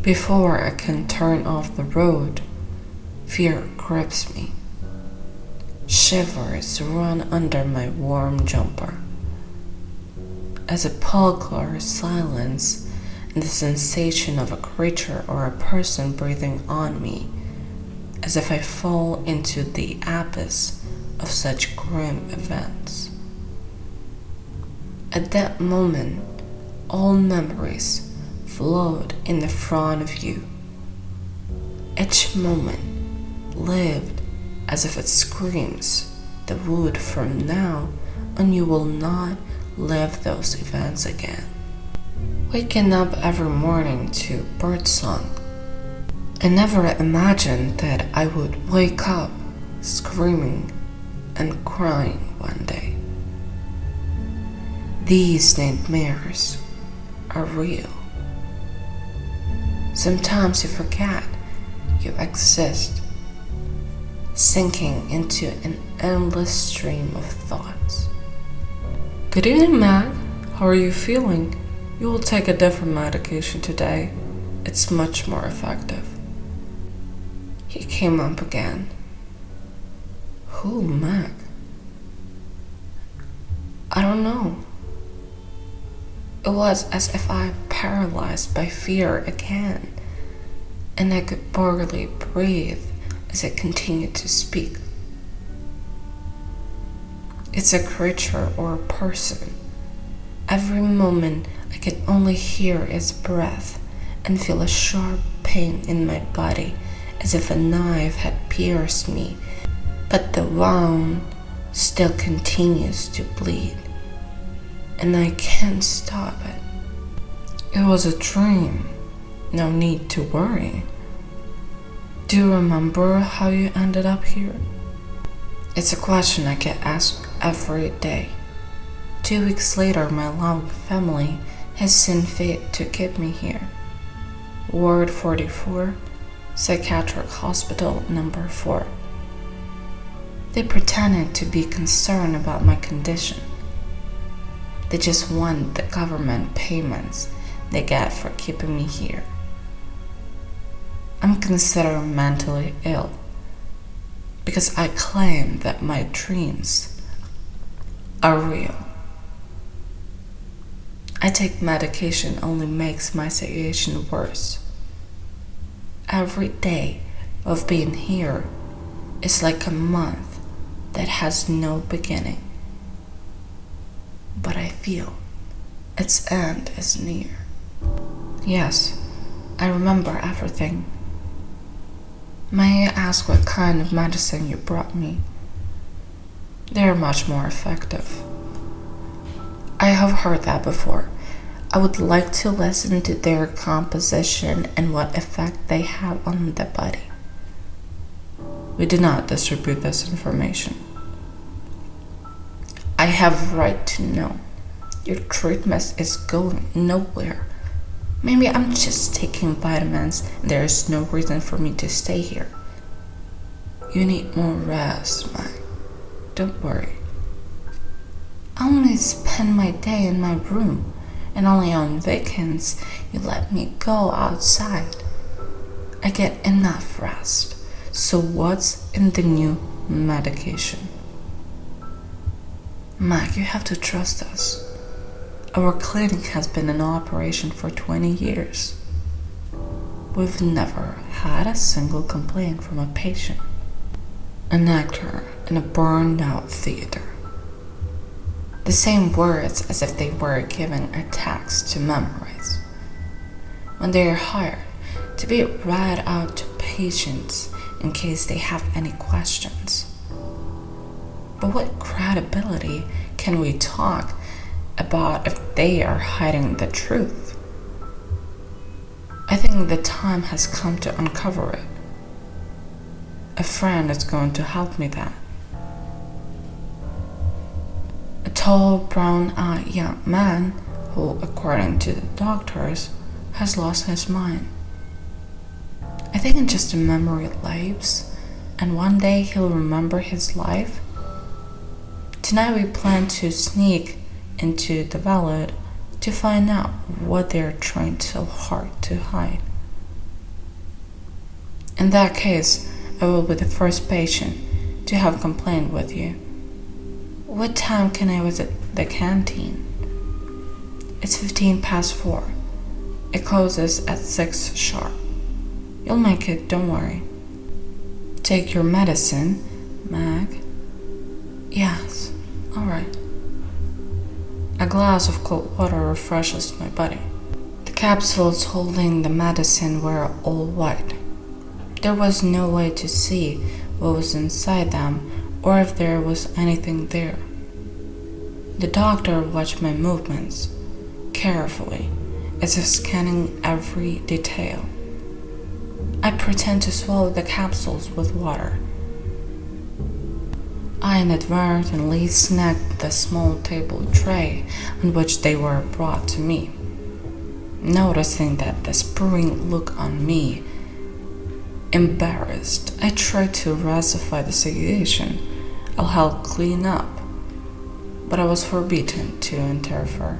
Before I can turn off the road, fear grips me. Shivers run under my warm jumper. As a polar silence and the sensation of a creature or a person breathing on me, as if I fall into the abyss of such grim events. At that moment, all memories flowed in the front of you. Each moment lived as if it screams the wood from now on you will not live those events again. Waking up every morning to birdsong, I never imagined that I would wake up screaming and crying one day. These nightmares are real. Sometimes you forget you exist, sinking into an endless stream of thoughts. Good evening, Matt. How are you feeling? You will take a different medication today. It's much more effective. He came up again. Who, Mac? I don't know. It was as if I paralyzed by fear again, and I could barely breathe as I continued to speak. It's a creature or a person. Every moment I can only hear its breath and feel a sharp pain in my body as if a knife had pierced me, but the wound still continues to bleed, and I can't stop it. It was a dream. No need to worry. Do you remember how you ended up here? It's a question I get asked every day. 2 weeks later, my loving family has seen fit to keep me here. Ward 44, Psychiatric Hospital number 4. They pretended to be concerned about my condition. They just want the government payments they get for keeping me here. I'm considered mentally ill because I claim that my dreams are real. I take medication only makes my situation worse. Every day of being here is like a month that has no beginning. But I feel its end is near. Yes, I remember everything. May I ask what kind of medicine you brought me? They are much more effective. I have heard that before. I would like to listen to their composition and what effect they have on the body. We do not distribute this information. I have right to know. Your treatment is going nowhere. Maybe I'm just taking vitamins and there is no reason for me to stay here. You need more rest, Mike. Don't worry. I only spend my day in my room, and only on weekends you let me go outside. I get enough rest. So what's in the new medication? Mike, you have to trust us. Our clinic has been in operation for 20 years. We've never had a single complaint from a patient. An actor in a burned-out theater. The same words as if they were given a text to memorize. When they are hired to be read out to patients in case they have any questions. But what credibility can we talk about if they are hiding the truth? I think the time has come to uncover it. A friend is going to help me that. A tall, brown-eyed young man who, according to the doctors, has lost his mind. I think in just a memory lapse, and one day he'll remember his life. Tonight we plan to sneak into the valet to find out what they're trying so hard to hide. In that case, I will be the first patient to have complained with you. What time can I visit the canteen? It's 15 past 4. It closes at 6 sharp. You'll make it, don't worry. Take your medicine, Mag. Yes, alright. A glass of cold water refreshes my body. The capsules holding the medicine were all white. There was no way to see what was inside them or if there was anything there. The doctor watched my movements carefully, as if scanning every detail. I pretend to swallow the capsules with water. I inadvertently snagged the small table tray on which they were brought to me. Noticing that despairing look on me, embarrassed, I tried to pacify the situation. I'll help clean up, but I was forbidden to interfere.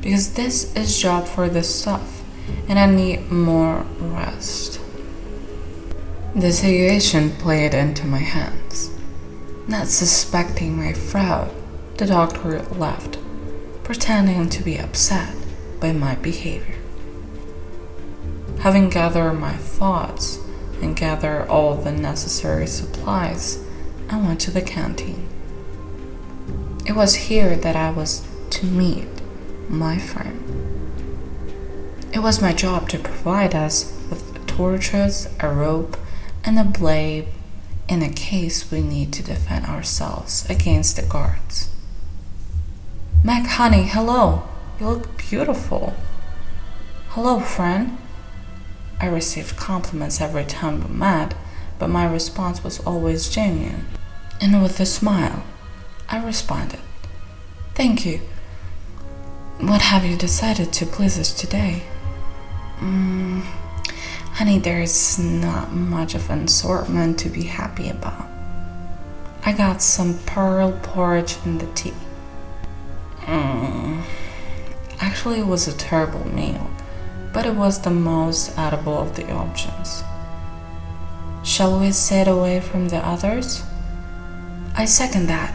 Because this is job for the staff, and I need more rest. The situation played into my hands. Not suspecting my fraud, the doctor left, pretending to be upset by my behavior. Having gathered my thoughts and gathered all the necessary supplies, I went to the canteen. It was here that I was to meet my friend. It was my job to provide us with torches, a rope, and a blade in a case we need to defend ourselves against the guards. Meg, honey, hello. You look beautiful. Hello, friend. I received compliments every time we met, but my response was always genuine. And with a smile, I responded, Thank you. What have you decided to please us today? Honey, there's not much of an assortment to be happy about. I got some pearl porridge in the tea. Actually, it was a terrible meal, but it was the most edible of the options. Shall we sit away from the others? I second that.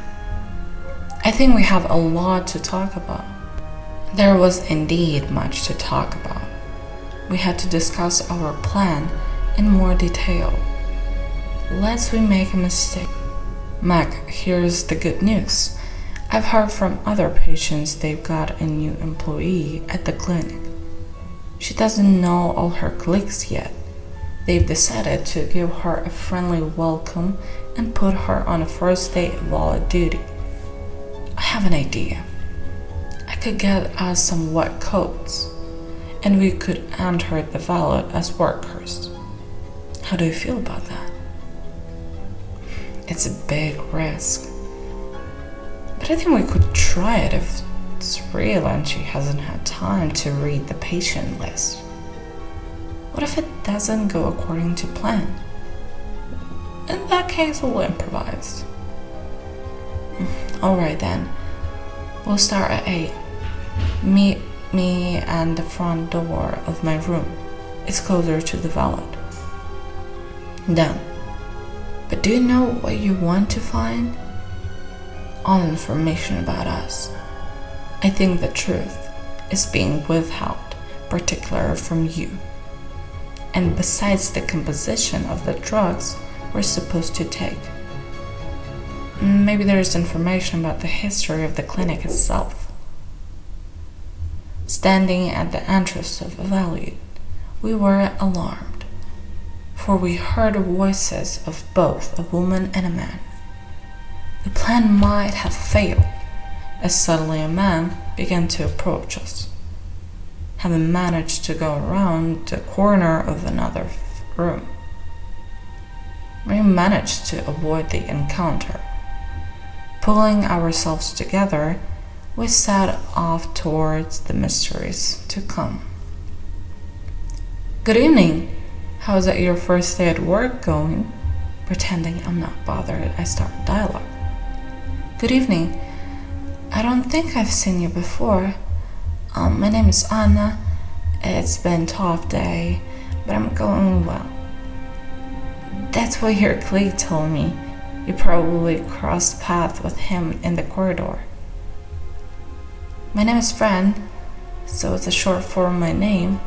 I think we have a lot to talk about. There was indeed much to talk about. We had to discuss our plan in more detail. Lest we make a mistake. Mac, here's the good news. I've heard from other patients they've got a new employee at the clinic. She doesn't know all her colleagues yet. They've decided to give her a friendly welcome and put her on a first day valet duty. I have an idea. I could get us some white coats, and we could enter the valet as workers. How do you feel about that? It's a big risk, but I think we could try it if it's real and she hasn't had time to read the patient list. What if it doesn't go according to plan? In that case, we'll improvise. Alright then, we'll start at 8. Meet me at the front door of my room. It's closer to the valet. Done. But do you know what you want to find? All information about us. I think the truth is being withheld, particularly from you. And besides the composition of the drugs we're supposed to take. Maybe there's information about the history of the clinic itself. Standing at the entrance of the valley, we were alarmed, for we heard voices of both a woman and a man. The plan might have failed, as suddenly a man began to approach us, having managed to go around the corner of another room. We managed to avoid the encounter. Pulling ourselves together, we set off towards the mysteries to come. Good evening. How's your first day at work going? Pretending I'm not bothered, I start dialogue. Good evening. I don't think I've seen you before. My name is Anna. It's been a tough day, but I'm going well. That's what your colleague told me. You probably crossed paths with him in the corridor. My name is Fran, so it's a short form of my name.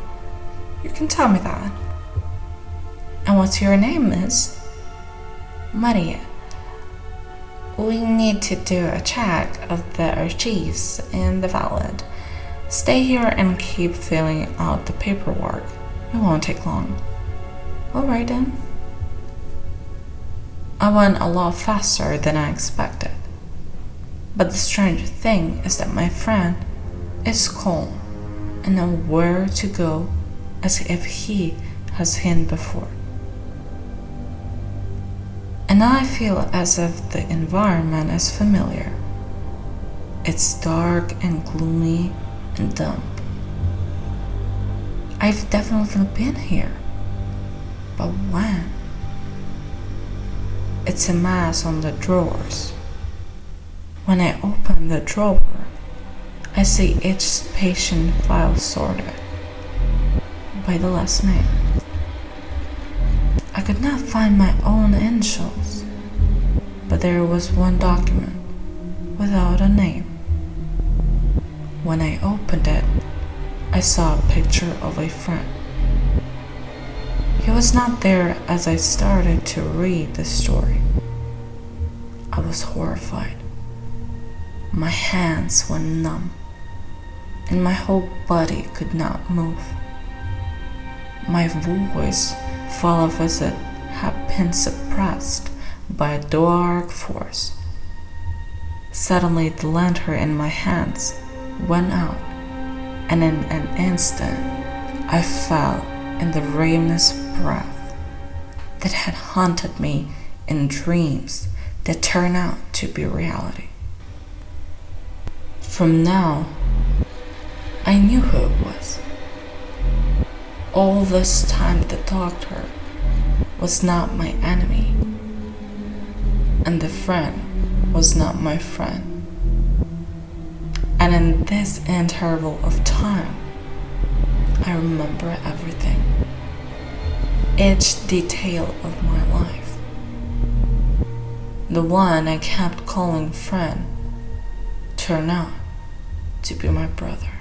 You can tell me that. And what's your name, miss? Maria. We need to do a check of the archives in the valet. Stay here and keep filling out the paperwork. It won't take long. Alright then. I went a lot faster than I expected. But the strange thing is that my friend is calm and knows where to go as if he has seen before. And I feel as if the environment is familiar. It's dark and gloomy and damp. I've definitely been here. But when? It's a mess on the drawers. When I open the drawer, I see each patient file sorted by the last name. I could not find my own initials, but there was one document without a name. When I opened it, I saw a picture of a friend. He was not there as I started to read the story. I was horrified. My hands went numb, and my whole body could not move. My voice felt as it had been suppressed by a dark force. Suddenly, the lantern in my hands went out, and in an instant, I fell in the ravenous breath that had haunted me in dreams that turned out to be reality. From now, I knew who it was. All this time, the doctor was not my enemy, and the friend was not my friend. And in this interval of time, I remember everything, each detail of my life. The one I kept calling friend turned out to be my brother.